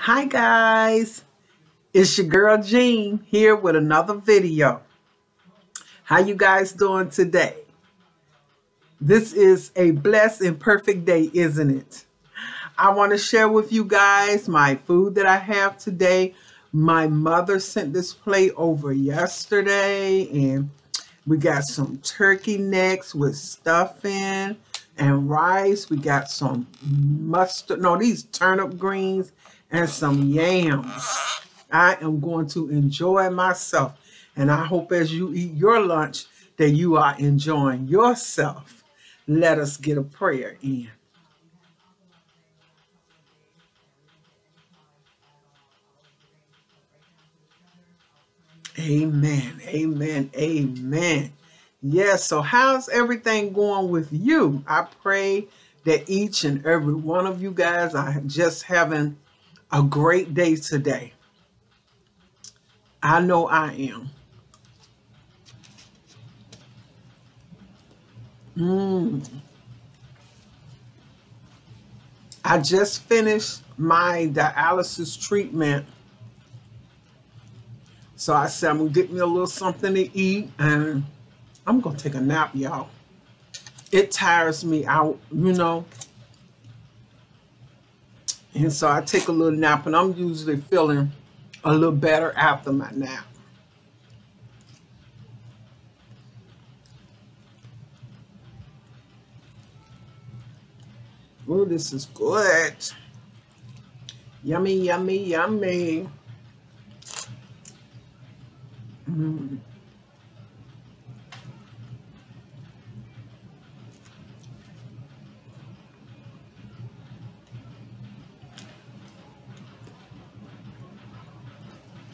Hi guys, it's your girl Jean here with another video. How you guys doing today? This is a blessed and perfect day, isn't it? I want to share with you guys my food that I have today. My mother sent this plate over yesterday and we got some turkey necks with stuffing and rice. We got some mustard, no, these turnip greens and some yams. I am going to enjoy myself. And I hope as you eat your lunch that you are enjoying yourself. Let us get a prayer in. Amen, amen, amen. Yes, so how's everything going with you? I pray that each and every one of you guys are just having a great day today. I know I am. I just finished my dialysis treatment. So I said I'm going to get me a little something to eat and I'm going to take a nap, y'all. It tires me out, you know. And so I take a little nap and I'm usually feeling a little better after my nap. Oh, this is good. Yummy, yummy, yummy.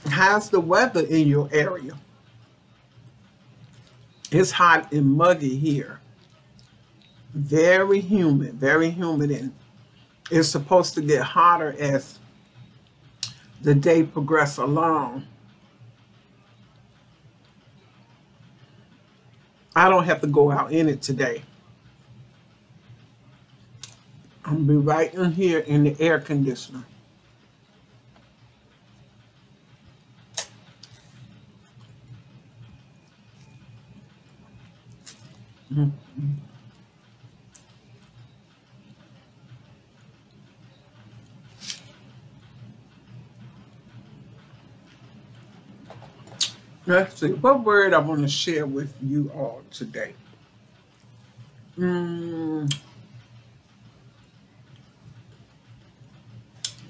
How's the weather in your area? It's hot and muggy here. Very humid, and it's supposed to get hotter as the day progresses along. I don't have to go out in it today. I'm gonna be right in here in the air conditioner. Let's see, what word I want to share with you all today?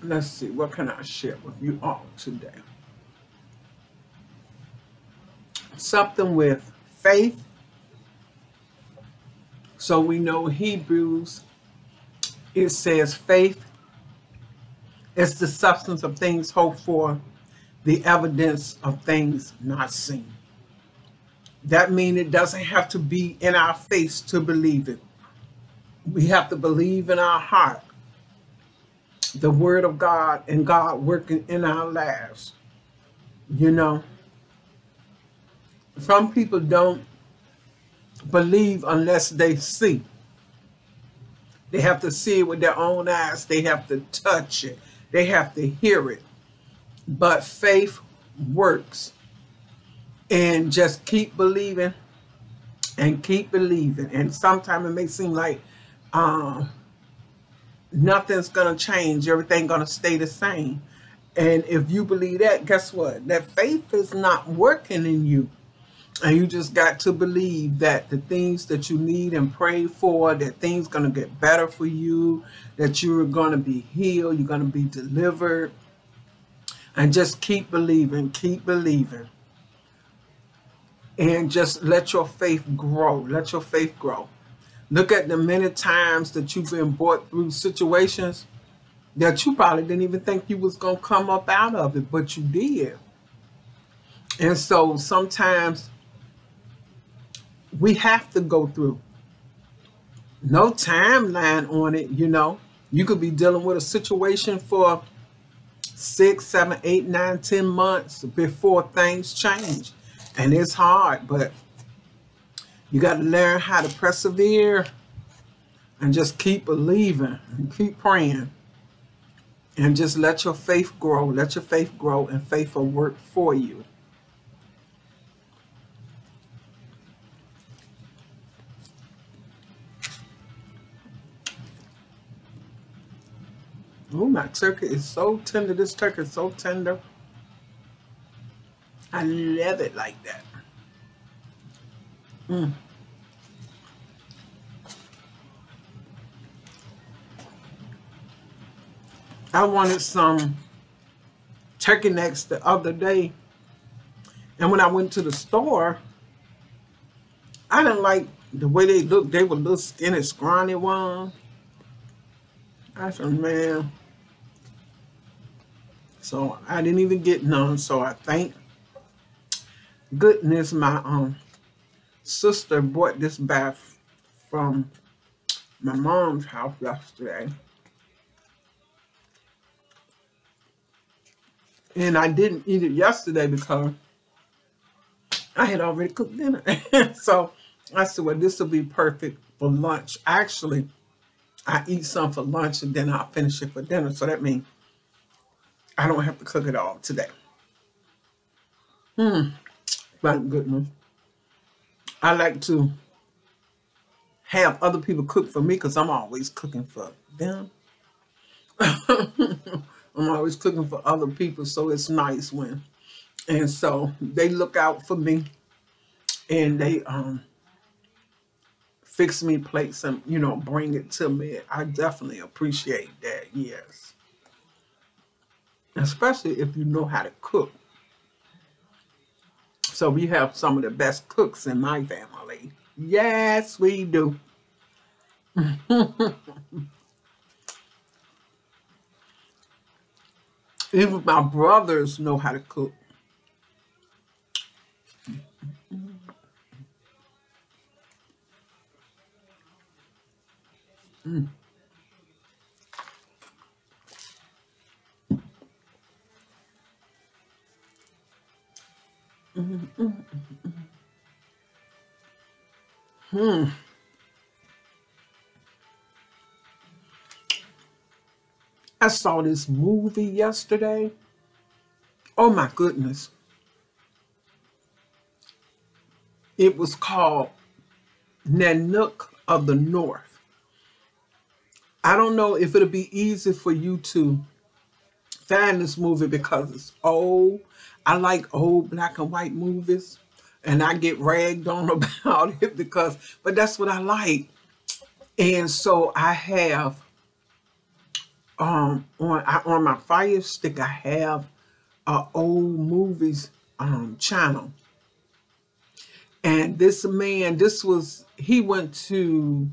Let's see, what can I share with you all today? Something with faith. So we know Hebrews, it says faith is the substance of things hoped for, the evidence of things not seen. That means it doesn't have to be in our face to believe it. We have to believe in our heart the word of God and God working in our lives. You know, some people don't believe unless they see. They have to see it with their own eyes. They have to touch it. They have to hear it. But faith works. And just keep believing and keep believing. And sometimes it may seem like nothing's going to change. Everything's going to stay the same. And if you believe that, guess what? That faith is not working in you. And you just got to believe that the things that you need and pray for, that things going to get better for you, that you're going to be healed, you're going to be delivered. And just keep believing, keep believing. And just let your faith grow. Let your faith grow. Look at the many times that you've been brought through situations that you probably didn't even think you was going to come up out of it, but you did. And so sometimes we have to go through. No timeline on it, you know. You could be dealing with a situation for 6, 7, 8, 9, 10 months before things change. And it's hard, but you got to learn how to persevere and just keep believing and keep praying. And just let your faith grow. Let your faith grow, and faith will work for you. Oh, my turkey is so tender. This turkey is so tender. I love it like that. Mm. I wanted some turkey necks the other day. And when I went to the store, I didn't like the way they looked. They were little skinny, scrawny ones. I said, man. So I didn't even get none. So I thank goodness my sister bought this back from my mom's house yesterday. And I didn't eat it yesterday because I had already cooked dinner. So I said, well, this will be perfect for lunch. Actually, I eat some for lunch and then I'll finish it for dinner. So that means I don't have to cook it all today. Thank goodness. I like to have other people cook for me because I'm always cooking for them. I'm always cooking for other people, so it's nice when. And so they look out for me and they fix me plates and, you know, bring it to me. I definitely appreciate that, yes. Especially if you know how to cook. So we have some of the best cooks in my family. Yes, we do. Even my brothers know how to cook. I saw this movie yesterday. Oh my goodness. It was called Nanook of the North. I don't know if it'll be easy for you to find this movie because it's old. I like old black and white movies, and I get ragged on about it but that's what I like. And so I have on my Fire Stick, I have old movies channel. And this man, he went to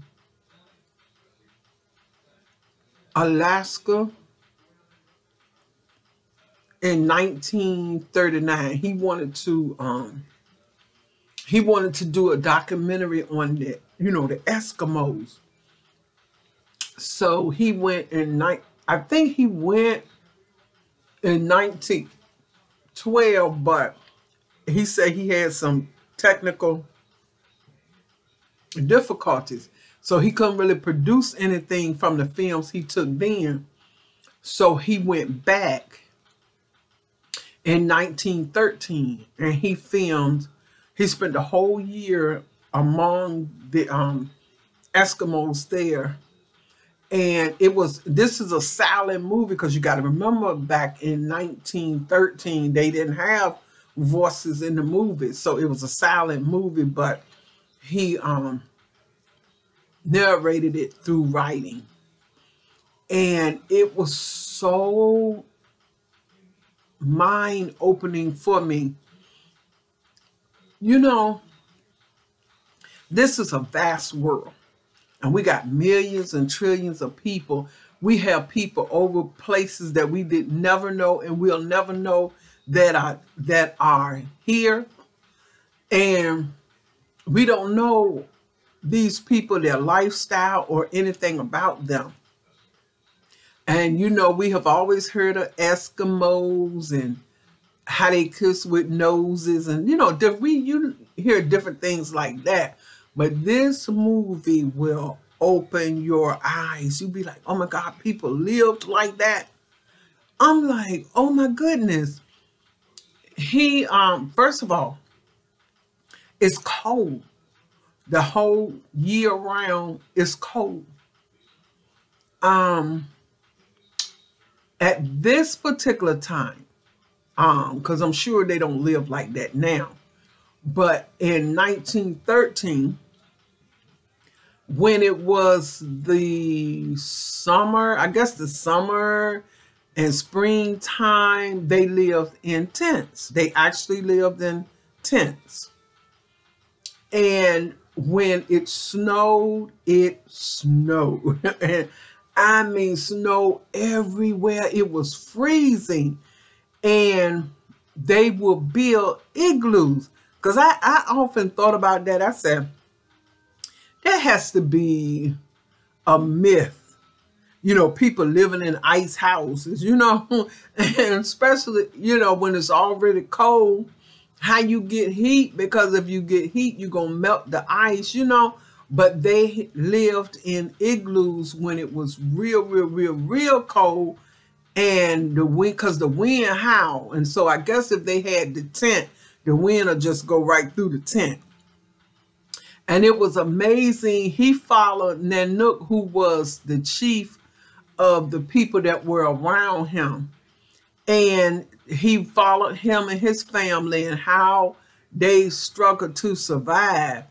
Alaska in 1939. He wanted to do a documentary on the Eskimos. So he went I think he went in 1912, but he said he had some technical difficulties. So he couldn't really produce anything from the films he took then. So he went back in 1913 and he spent the whole year among the Eskimos there. And this is a silent movie because you got to remember back in 1913, they didn't have voices in the movie. So it was a silent movie, but he narrated it through writing. And it was so mind-opening for me. You know, this is a vast world. And we got millions and trillions of people. We have people over places that we did never know and we'll never know that are here. And we don't know these people, their lifestyle, or anything about them. And, you know, we have always heard of Eskimos and how they kiss with noses. And, you know, you hear different things like that. But this movie will open your eyes. You'll be like, oh, my God, people lived like that. I'm like, oh my goodness. He, first of all, it's cold. The whole year round is cold. At this particular time, because I'm sure they don't live like that now, but in 1913, when it was the summer, I guess the summer and springtime, they lived in tents. They actually lived in tents. And when it snowed, it snowed. And I mean, snow everywhere. It was freezing. And they would build igloos. Because I often thought about that. I said, that has to be a myth. You know, people living in ice houses, you know, and especially, you know, when it's already cold, how you get heat, because if you get heat, you're going to melt the ice, you know, but they lived in igloos when it was real cold, and the wind, because the wind howled. And so I guess if they had the tent, the wind will just go right through the tent. And it was amazing. He followed Nanook, who was the chief of the people that were around him. And he followed him and his family and how they struggled to survive.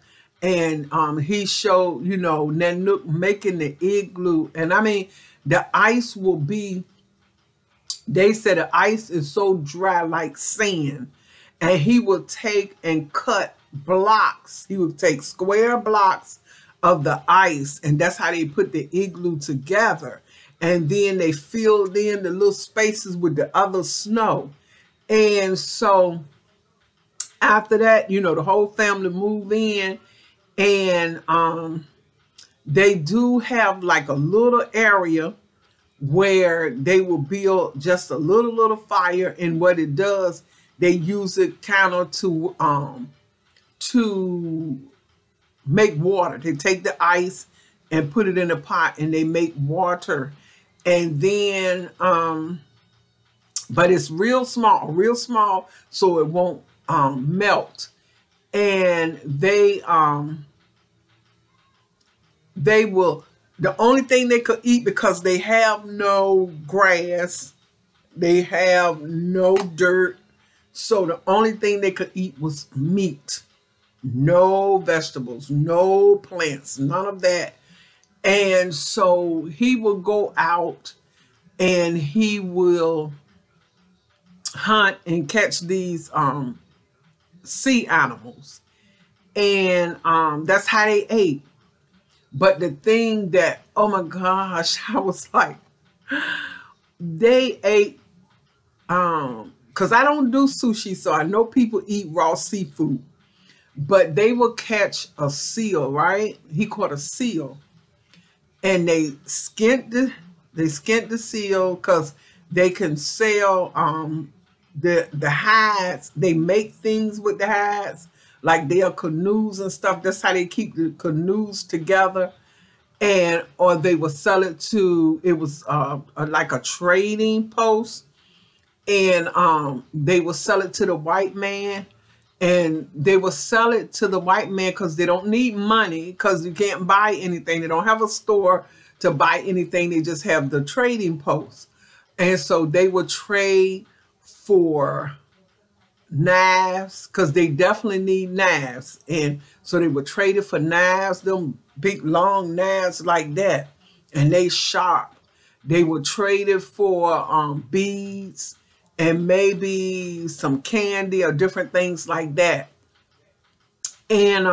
And he showed, you know, Nanook making the igloo. And I mean, the ice will be, they said the ice is so dry like sand. And he would take and cut blocks. He would take square blocks of the ice. And that's how they put the igloo together. And then they filled in the little spaces with the other snow. And so after that, you know, the whole family moved in, and they do have like a little area where they will build just a little fire. And what it does, they use it kind of to make water. They take the ice and put it in a pot and they make water. And then, but it's real small, so it won't melt. And they will, the only thing they could eat, because they have no grass, they have no dirt, so the only thing they could eat was meat. No vegetables, no plants, none of that. And so he will go out and he will hunt and catch these sea animals. And that's how they ate. But the thing that, oh my gosh, I was like, they ate, because I don't do sushi, so I know people eat raw seafood. But they will catch a seal, right? He caught a seal. And they skinned the seal, because they can sell the hides. They make things with the hides, like their canoes and stuff. That's how they keep the canoes together. And or they will sell it to, it was like a trading post, and they will sell it to the white man. And they will sell it to the white man because they don't need money, because you can't buy anything. They don't have a store to buy anything. They just have the trading post. And so they would trade for knives, because they definitely need knives. And so they would trade it for knives, them big long knives like that. And they sharp. They would trade it for beads and maybe some candy or different things like that. And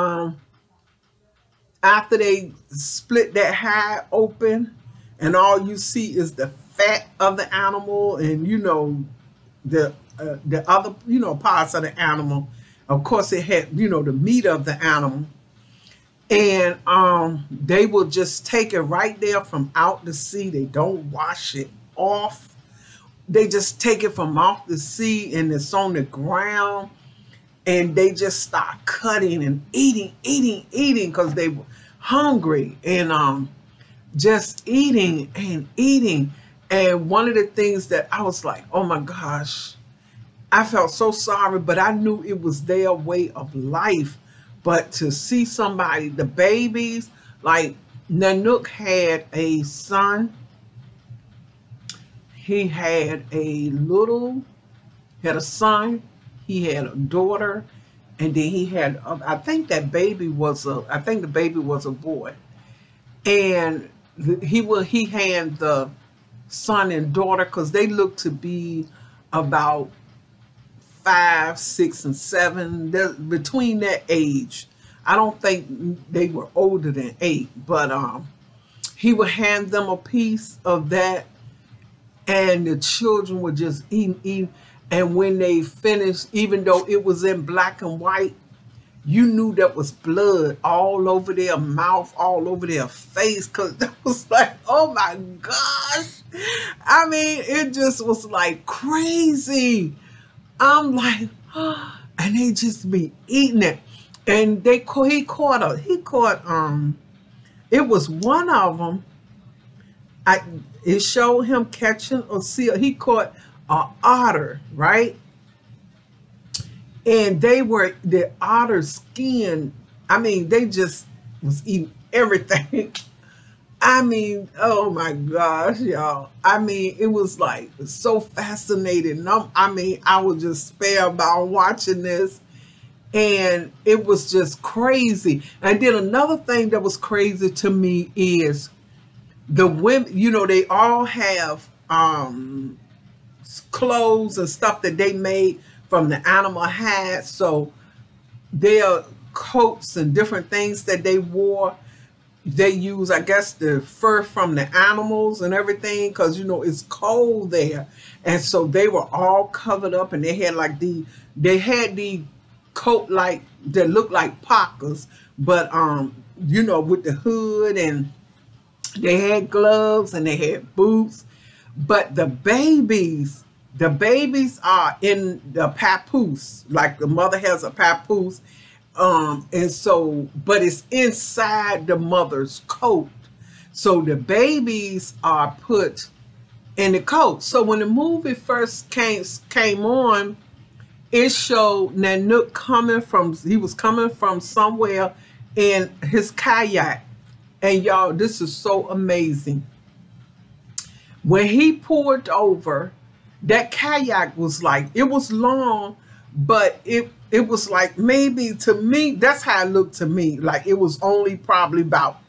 after they split that hide open, and all you see is the fat of the animal, and you know the other, you know, parts of the animal. Of course, it had, you know, the meat of the animal. And they will just take it right there from out the sea. They don't wash it off. They just take it from off the sea, and it's on the ground, and they just start cutting and eating, because they were hungry, and just eating and eating. And one of the things that I was like, oh my gosh, I felt so sorry, but I knew it was their way of life. But to see somebody, the babies, like Nanook had a son. He had had a son, he had a daughter, and then he had, I think the baby was a boy. And he had the son and daughter, because they looked to be about 5, 6, and 7. They're between that age. I don't think they were older than 8, but he would hand them a piece of that, and the children were just eating. And when they finished, even though it was in black and white, you knew that was blood all over their mouth, all over their face, because that was like, oh my gosh. I mean, it just was like crazy. I'm like, oh, and they just be eating it. And it was one of them. It showed him catching a seal. He caught an otter, right? And the otter skin, I mean, they just was eating everything. I mean, oh my gosh, y'all. I mean, it was like so fascinating. I mean, I was just spellbound watching this, and it was just crazy. And then another thing that was crazy to me is the women, you know, they all have clothes and stuff that they made from the animal hide. So their coats and different things that they wore, they use, I guess, the fur from the animals and everything, because, you know, it's cold there. And so they were all covered up, and they had like the coat like that looked like parkas, but you know, with the hood, and they had gloves and they had boots. But the babies are in the papoose, like the mother has a papoose. And so, but it's inside the mother's coat. So the babies are put in the coat. So when the movie first came on, it showed Nanook he was coming from somewhere in his kayak. And y'all, this is so amazing. When he pulled over, that kayak was like, it was long, but it was like, maybe, to me, that's how it looked to me. Like it was only probably about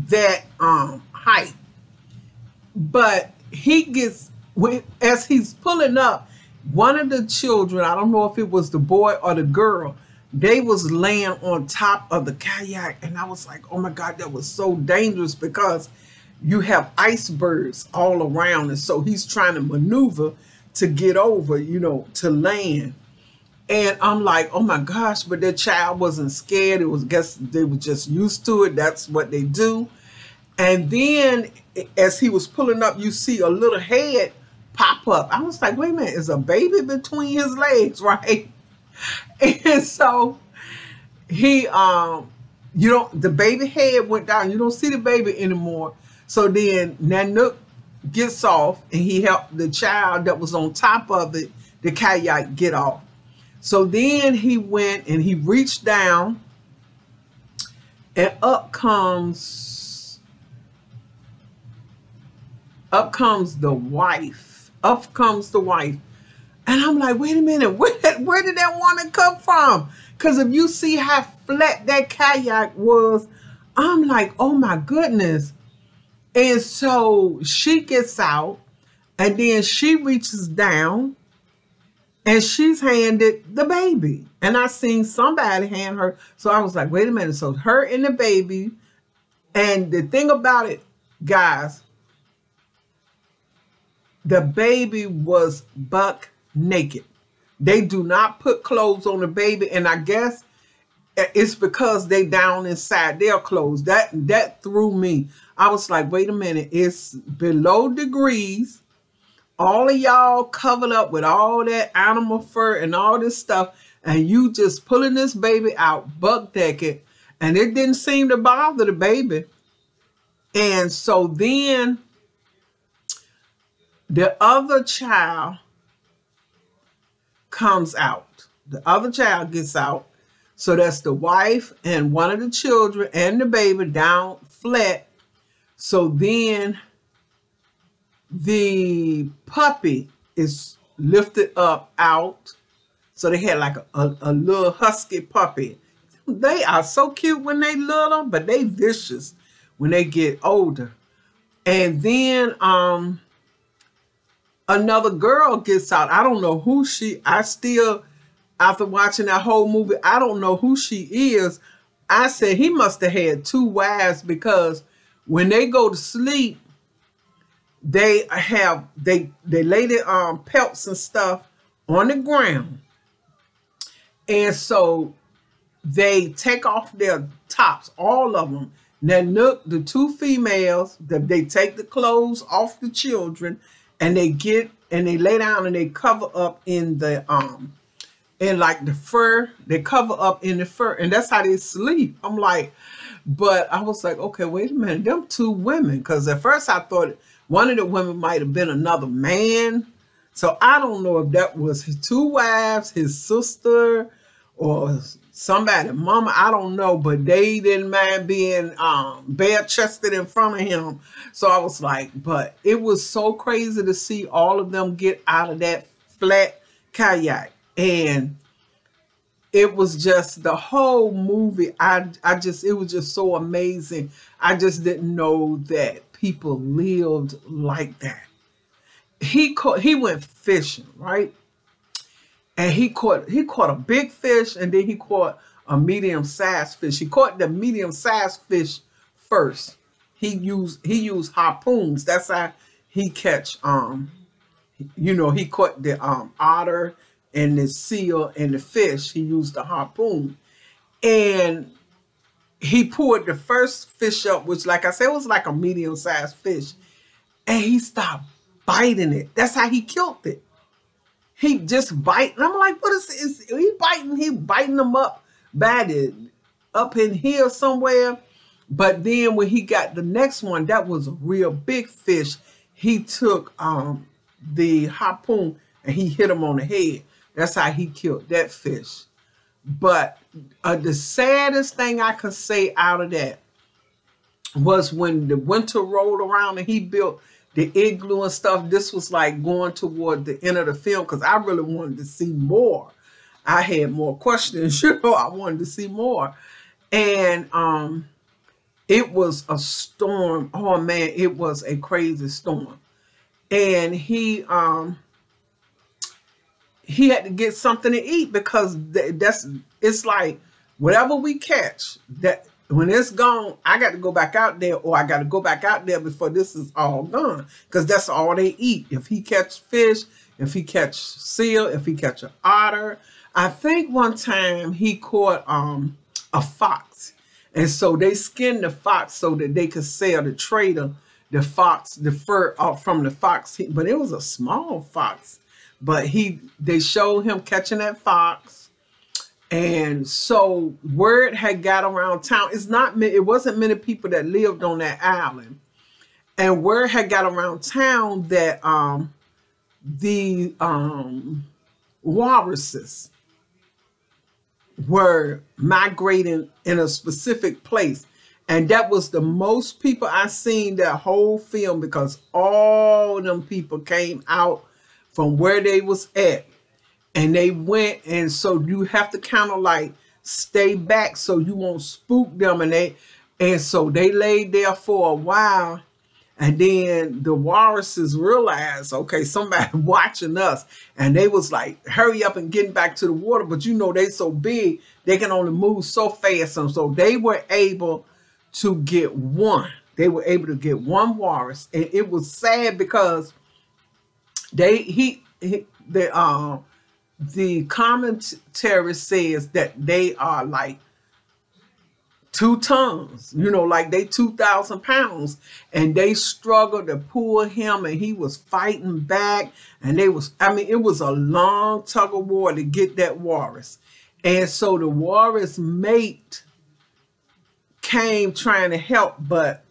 that height. But as he's pulling up, one of the children, I don't know if it was the boy or the girl, they was laying on top of the kayak. And I was like, oh my God, that was so dangerous, because you have icebergs all around. And so he's trying to maneuver to get over, you know, to land. And I'm like, oh my gosh, but the child wasn't scared. It was, guess they were just used to it. That's what they do. And then as he was pulling up, you see a little head pop up. I was like, wait a minute, is a baby between his legs, right? And so the baby head went down. You don't see the baby anymore. So then Nanook gets off, and he helped the child that was on top of it, the kayak, get off. So then he went and he reached down, and up comes the wife. Up comes the wife. And I'm like, wait a minute, where did that woman come from? Because if you see how flat that kayak was, I'm like, oh my goodness. And so she gets out, and then she reaches down, and she's handed the baby. And I seen somebody hand her. So I was like, wait a minute. So her and the baby. And the thing about it, guys, the baby was buck naked. They do not put clothes on the baby. And I guess it's because they down inside their clothes. That threw me. I was like, wait a minute. It's below degrees. All of y'all covered up with all that animal fur and all this stuff. And you just pulling this baby out buck naked. And it didn't seem to bother the baby. And so then The other child comes out. The other child gets out. So that's the wife and one of the children and the baby down flat. So then the puppy is lifted up out. So they had like a little husky puppy. They are so cute when they little, but they vicious when they get older. And then another girl gets out. I don't know who after watching that whole movie, I don't know who she is. I said he must have had 2 wives, because when they go to sleep, they lay their pelts and stuff on the ground. And so they take off their tops, all of them. Then look, the 2 females, they take the clothes off the children, and they lay down and they cover up in the in like the fur. They cover up in the fur, and that's how they sleep. I'm like, but I was like, okay, wait a minute, them 2 women, because at first I thought one of the women might have been another man. So I don't know if that was his 2 wives, his sister, or somebody, mama, I don't know, but they didn't mind being bare-chested in front of him. So I was like, but it was so crazy to see all of them get out of that flat kayak. And it was just the whole movie. It was just so amazing. I just didn't know that people lived like that. He went fishing, right? And he caught a big fish, and then he caught a medium-sized fish. He caught the medium-sized fish first. He used harpoons. That's how he catch he caught the otter and the seal and the fish. He used the harpoon. And he pulled the first fish up, which, like I said, was like a medium-sized fish. And he stopped biting it. That's how he killed it. He just biting. I'm like, what is this? He biting them up up in here somewhere. But then when he got the next one, that was a real big fish. He took the harpoon and he hit him on the head. That's how he killed that fish. But the saddest thing I could say out of that was when the winter rolled around and he built the igloo and stuff. This was like going toward the end of the film, because I really wanted to see more. I had more questions, I wanted to see more. And it was a storm. Oh man, it was a crazy storm. And he had to get something to eat, because it's like whatever we catch, that when it's gone, I got to go back out there, or I got to go back out there before this is all gone, because that's all they eat. If he catch fish, if he catch seal, if he catch an otter. I think one time he caught a fox, and so they skinned the fox so that they could sell the trader the fur off from the fox. But it was a small fox, but they showed him catching that fox. And so word had got around town. It wasn't many people that lived on that island. And word had got around town that the walruses were migrating in a specific place. And that was the most people I seen that whole film, because all them people came out from where they was at. And they went, and so you have to kind of like stay back so you won't spook them. And so they laid there for a while, and then the walruses realized, okay, somebody watching us, and they was like, hurry up and getting back to the water. But they so big, they can only move so fast, and so they were able to get one. They were able to get one walrus, and it was sad because the commentary says that they are like 2 tons, like they 2,000 pounds, and they struggled to pull him, and he was fighting back, and it was a long tug of war to get that walrus. And so the walrus mate came trying to help, but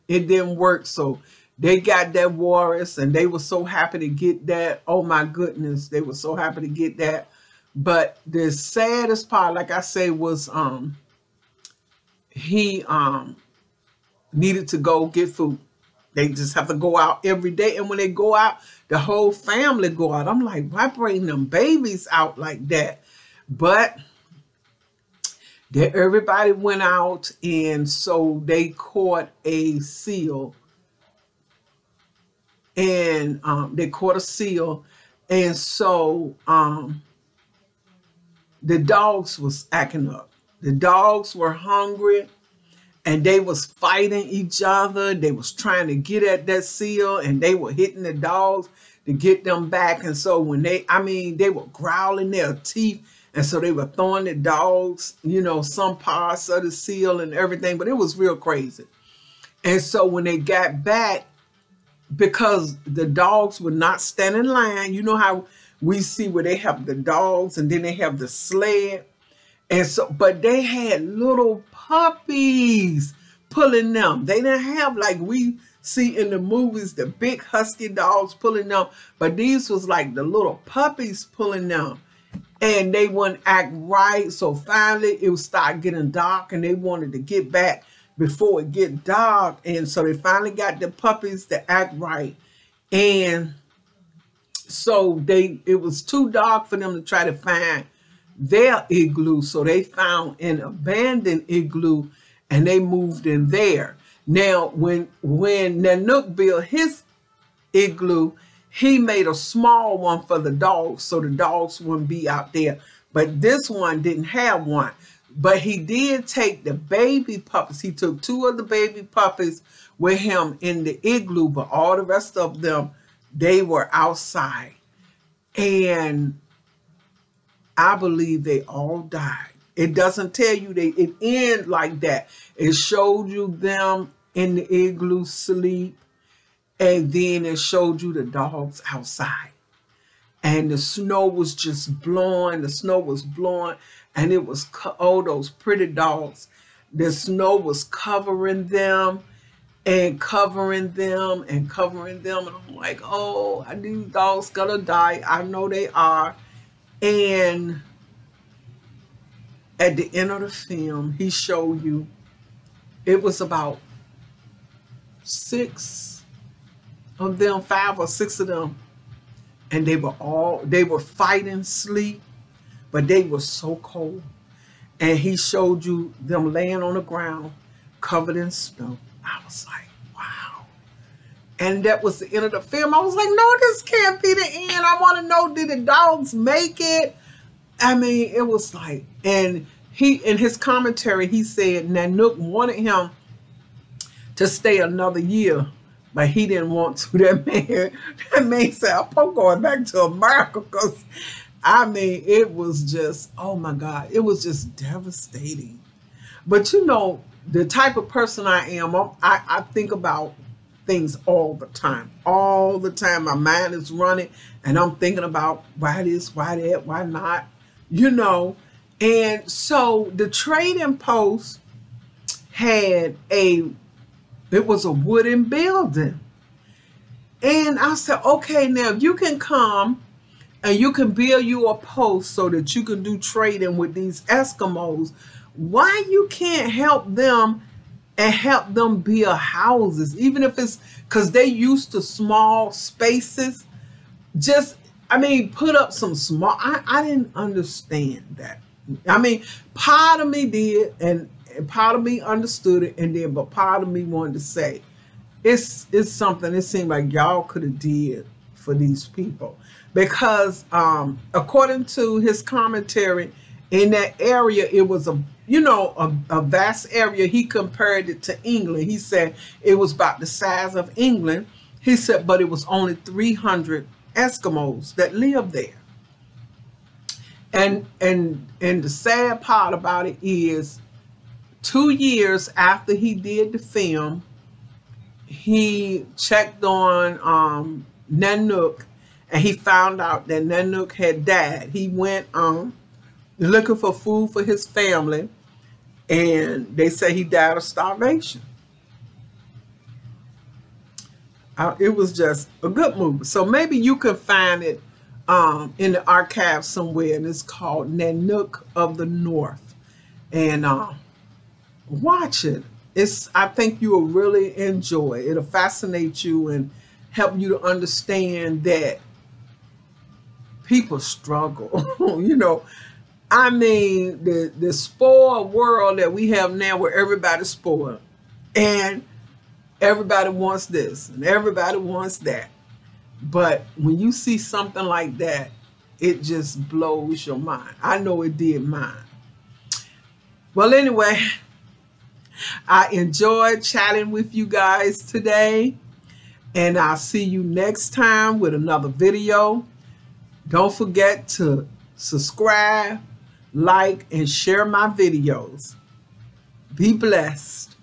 it didn't work. So they got that Walrus, and they were so happy to get that. Oh my goodness, they were so happy to get that. But the saddest part, like I say, was he needed to go get food. They just have to go out every day. And when they go out, the whole family go out. I'm like, why bring them babies out like that? But everybody went out, and so they caught a seal. And they caught a seal. And so the dogs was acting up. The dogs were hungry. And they was fighting each other. They was trying to get at that seal, and they were hitting the dogs to get them back. And so when they were growling their teeth. And so they were throwing the dogs, you know, some parts of the seal and everything. But it was real crazy. And so when they got back, because the dogs would not stand in line, you know how we see where they have the dogs and then they have the sled. And so, but they had little puppies pulling them. They didn't have like we see in the movies, the big husky dogs pulling them. But these was like the little puppies pulling them. And they wouldn't act right. So finally it would start getting dark, and they wanted to get back before it get dark. And so they finally got the puppies to act right. And so it was too dark for them to try to find their igloo. So they found an abandoned igloo, and they moved in there. Now, when Nanook built his igloo, he made a small one for the dogs, so the dogs wouldn't be out there. But this one didn't have one. But he did take the baby puppies. He took 2 of the baby puppies with him in the igloo, but all the rest of them, they were outside. And I believe they all died. It doesn't tell you it ended like that. It showed you them in the igloo sleep, and then it showed you the dogs outside. And the snow was just blowing. The snow was blowing, and it was, oh, those pretty dogs. The snow was covering them and covering them and covering them. And I'm like, oh, these dogs gonna die. I know they are. And at the end of the film, he showed you, it was about 6 of them, 5 or 6 of them. And they were fighting sleep, but they were so cold. And he showed you them laying on the ground, covered in snow. I was like, wow. And that was the end of the film. I was like, no, this can't be the end. I want to know, did the dogs make it? I mean, it was like, and he, in his commentary, he said Nanook wanted him to stay another year, but he didn't want to. That man said, I'm going back to America, because I mean, it was just, oh my God, it was just devastating. But you know, the type of person I am, I think about things all the time. All the time. My mind is running, and I'm thinking about why this, why that, why not, you know. And so the Trading Post had it was a wooden building. And I said, okay, now if you can come and you can build you a post so that you can do trading with these Eskimos, why you can't help them and help them build houses, even if it's because they used to small spaces. Just, I mean, put up some small, I didn't understand that. I mean, part of me did, and part of me understood it, and then, but part of me wanted to say, it's something it seemed like y'all could have did for these people. Because according to his commentary, in that area, it was a vast area. He compared it to England. He said it was about the size of England. He said, but it was only 300 Eskimos that lived there. And the sad part about it is, 2 years after he did the film, he checked on Nanook, and he found out that Nanook had died. He went looking for food for his family, and they say he died of starvation. It was just a good movie. So maybe you can find it in the archive somewhere, and it's called Nanook of the North. And watch it. I think you will really enjoy it. It'll fascinate you and help you to understand that people struggle. You know, I mean, the spoiled world that we have now, where everybody's spoiled and everybody wants this and everybody wants that. But when you see something like that, it just blows your mind. I know it did mine. Well, anyway, I enjoyed chatting with you guys today, and I'll see you next time with another video. Don't forget to subscribe, like, and share my videos. Be blessed.